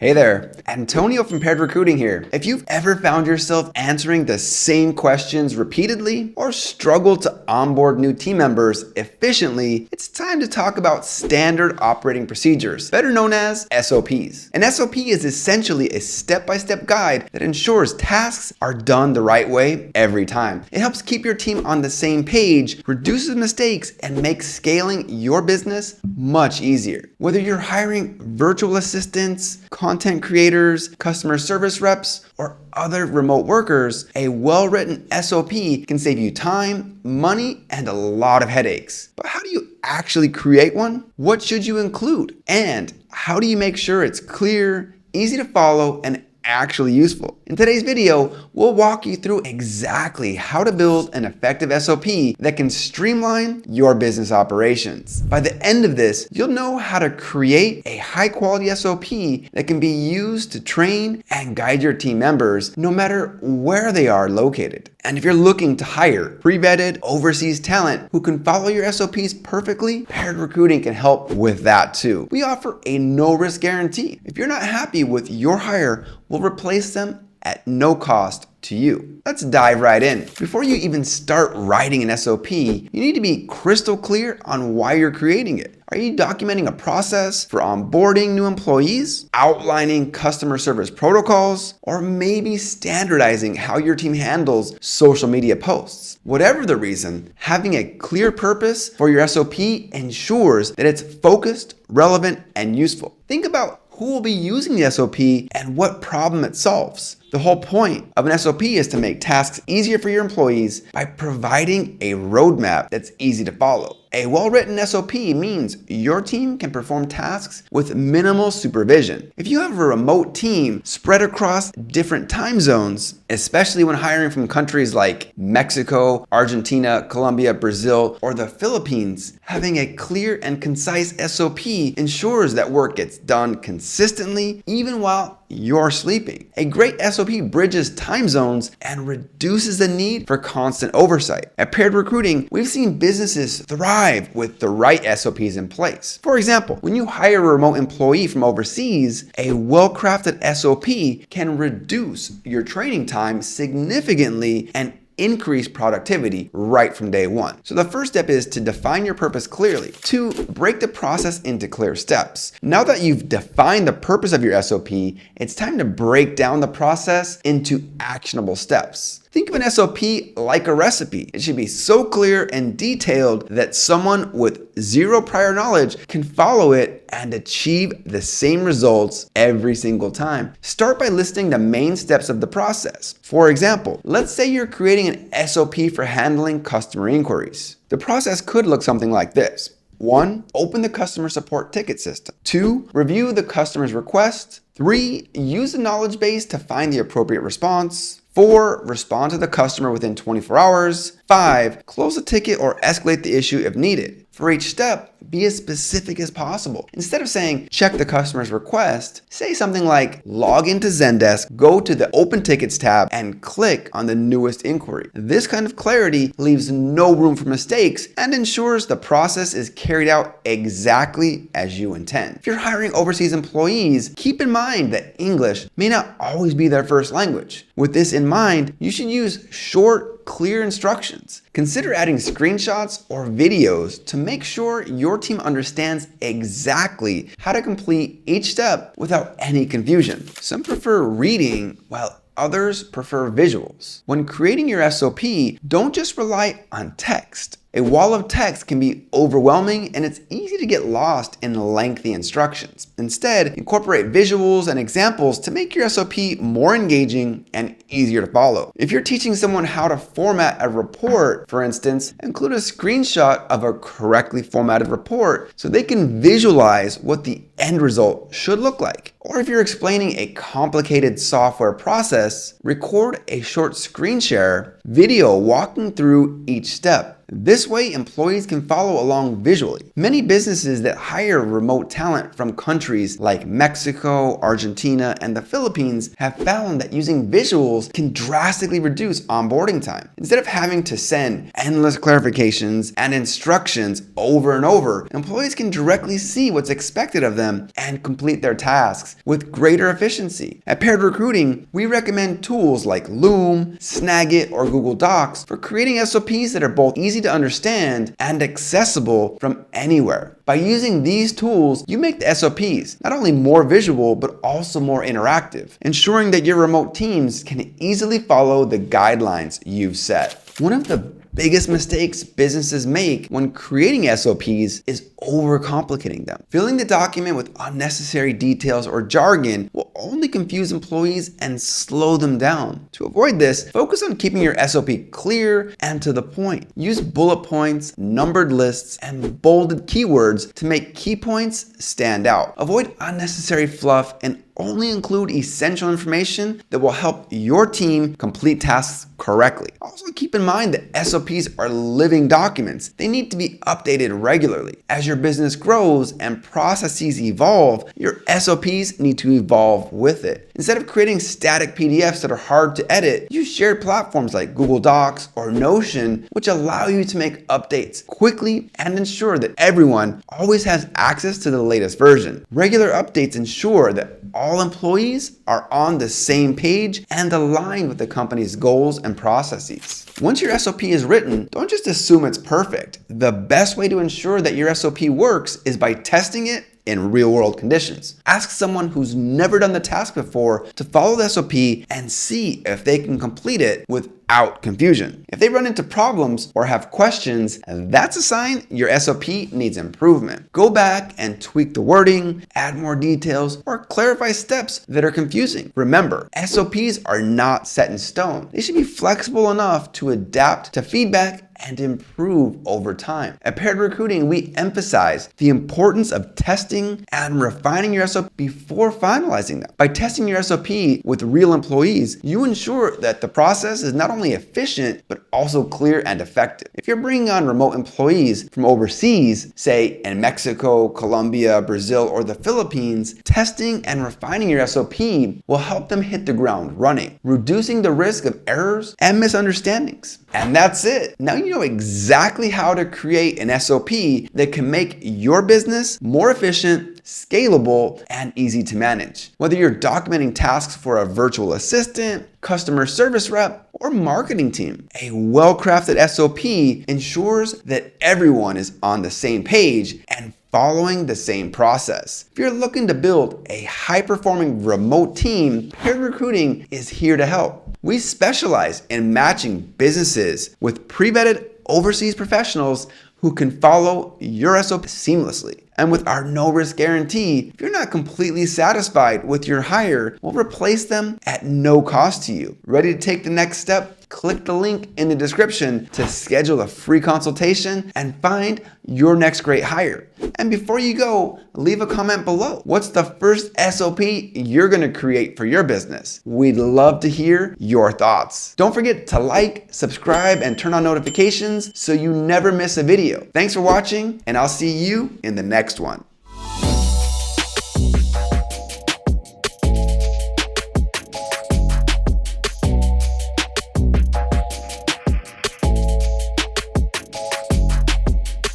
Hey there, Antonio from Paired Recruiting here. If you've ever found yourself answering the same questions repeatedly or struggled to onboard new team members efficiently, it's time to talk about standard operating procedures, better known as SOPs. An SOP is essentially a step-by-step guide that ensures tasks are done the right way every time. It helps keep your team on the same page, reduces mistakes, and makes scaling your business much easier. Whether you're hiring virtual assistants, content creators, customer service reps, or other remote workers, a well-written SOP can save you time, money, and a lot of headaches. But how do you actually create one? What should you include? And how do you make sure it's clear, easy to follow, and actually useful? In today's video, we'll walk you through exactly how to build an effective SOP that can streamline your business operations. By the end of this, you'll know how to create a high-quality SOP that can be used to train and guide your team members no matter where they are located. And if you're looking to hire pre-vetted overseas talent who can follow your SOPs perfectly, Paired Recruiting can help with that too. We offer a no-risk guarantee. If you're not happy with your hire, we'll replace them at no cost to you. Let's dive right in. Before you even start writing an SOP, you need to be crystal clear on why you're creating it. Are you documenting a process for onboarding new employees, outlining customer service protocols, or maybe standardizing how your team handles social media posts? Whatever the reason, having a clear purpose for your SOP ensures that it's focused, relevant, and useful. Think about who will be using the SOP and what problem it solves. The whole point of an SOP is to make tasks easier for your employees by providing a roadmap that's easy to follow. A well-written SOP means your team can perform tasks with minimal supervision. If you have a remote team spread across different time zones, especially when hiring from countries like Mexico, Argentina, Colombia, Brazil, or the Philippines, having a clear and concise SOP ensures that work gets done consistently even while you're sleeping. A great SOP bridges time zones and reduces the need for constant oversight. At Paired Recruiting, we've seen businesses thrive with the right SOPs in place. For example, when you hire a remote employee from overseas, a well-crafted SOP can reduce your training time significantly and increase productivity right from day one. So the first step is to define your purpose clearly. 2, break the process into clear steps. Now that you've defined the purpose of your SOP, it's time to break down the process into actionable steps. Think of an SOP like a recipe. It should be so clear and detailed that someone with zero prior knowledge can follow it and achieve the same results every single time. Start by listing the main steps of the process. For example, let's say you're creating an SOP for handling customer inquiries. The process could look something like this. 1, open the customer support ticket system. 2, review the customer's request. 3, use the knowledge base to find the appropriate response. 4, respond to the customer within 24 hours. 5, close the ticket or escalate the issue if needed. For each step, be as specific as possible. Instead of saying, check the customer's request, say something like, log into Zendesk, go to the Open Tickets tab, and click on the newest inquiry. This kind of clarity leaves no room for mistakes and ensures the process is carried out exactly as you intend. If you're hiring overseas employees, keep in mind that English may not always be their first language. With this in mind, you should use short, clear instructions. Consider adding screenshots or videos to make sure your team understands exactly how to complete each step without any confusion. Some prefer reading, while others prefer visuals. When creating your SOP, don't just rely on text. A wall of text can be overwhelming and it's easy to get lost in lengthy instructions. Instead, incorporate visuals and examples to make your SOP more engaging and easier to follow. If you're teaching someone how to format a report, for instance, include a screenshot of a correctly formatted report so they can visualize what the end result should look like. Or if you're explaining a complicated software process, record a short screen share video walking through each step. This way, employees can follow along visually. Many businesses that hire remote talent from countries like Mexico, Argentina, and the Philippines have found that using visuals tools can drastically reduce onboarding time. Instead of having to send endless clarifications and instructions over and over, employees can directly see what's expected of them and complete their tasks with greater efficiency. At Paired Recruiting, we recommend tools like Loom, Snagit, or Google Docs for creating SOPs that are both easy to understand and accessible from anywhere. By using these tools, you make the SOPs not only more visual, but also more interactive, ensuring that your remote teams can easily follow the guidelines you've set. One of the biggest mistakes businesses make when creating SOPs is overcomplicating them. Filling the document with unnecessary details or jargon will only confuse employees and slow them down. To avoid this, focus on keeping your SOP clear and to the point. Use bullet points, numbered lists, and bolded keywords to make key points stand out. Avoid unnecessary fluff and only include essential information that will help your team complete tasks correctly. Also keep in mind that SOPs are living documents. They need to be updated regularly. As your business grows and processes evolve, your SOPs need to evolve with it. Instead of creating static PDFs that are hard to edit, use shared platforms like Google Docs or Notion, which allow you to make updates quickly and ensure that everyone always has access to the latest version. Regular updates ensure that all employees are on the same page and aligned with the company's goals and processes. Once your SOP is written, don't just assume it's perfect. The best way to ensure that your SOP works is by testing it in real-world conditions. Ask someone who's never done the task before to follow the SOP and see if they can complete it without confusion. If they run into problems or have questions, that's a sign your SOP needs improvement. Go back and tweak the wording, add more details, or clarify steps that are confusing. Remember, SOPs are not set in stone. They should be flexible enough to adapt to feedback and improve over time. At Paired Recruiting, we emphasize the importance of testing and refining your SOP before finalizing them. By testing your SOP with real employees, you ensure that the process is not only efficient, but also clear and effective. If you're bringing on remote employees from overseas, say in Mexico, Colombia, Brazil, or the Philippines, testing and refining your SOP will help them hit the ground running, reducing the risk of errors and misunderstandings. And that's it. Now you know exactly how to create an SOP that can make your business more efficient, scalable, and easy to manage. Whether you're documenting tasks for a virtual assistant, customer service rep, or marketing team, a well-crafted SOP ensures that everyone is on the same page and following the same process. If you're looking to build a high-performing remote team, Paired Recruiting is here to help. We specialize in matching businesses with pre-vetted overseas professionals who can follow your SOP seamlessly. And with our no-risk guarantee, if you're not completely satisfied with your hire, we'll replace them at no cost to you. Ready to take the next step? Click the link in the description to schedule a free consultation and find your next great hire. And before you go, leave a comment below. What's the first SOP you're gonna create for your business? We'd love to hear your thoughts. Don't forget to like, subscribe, and turn on notifications so you never miss a video. Thanks for watching, and I'll see you in the next one.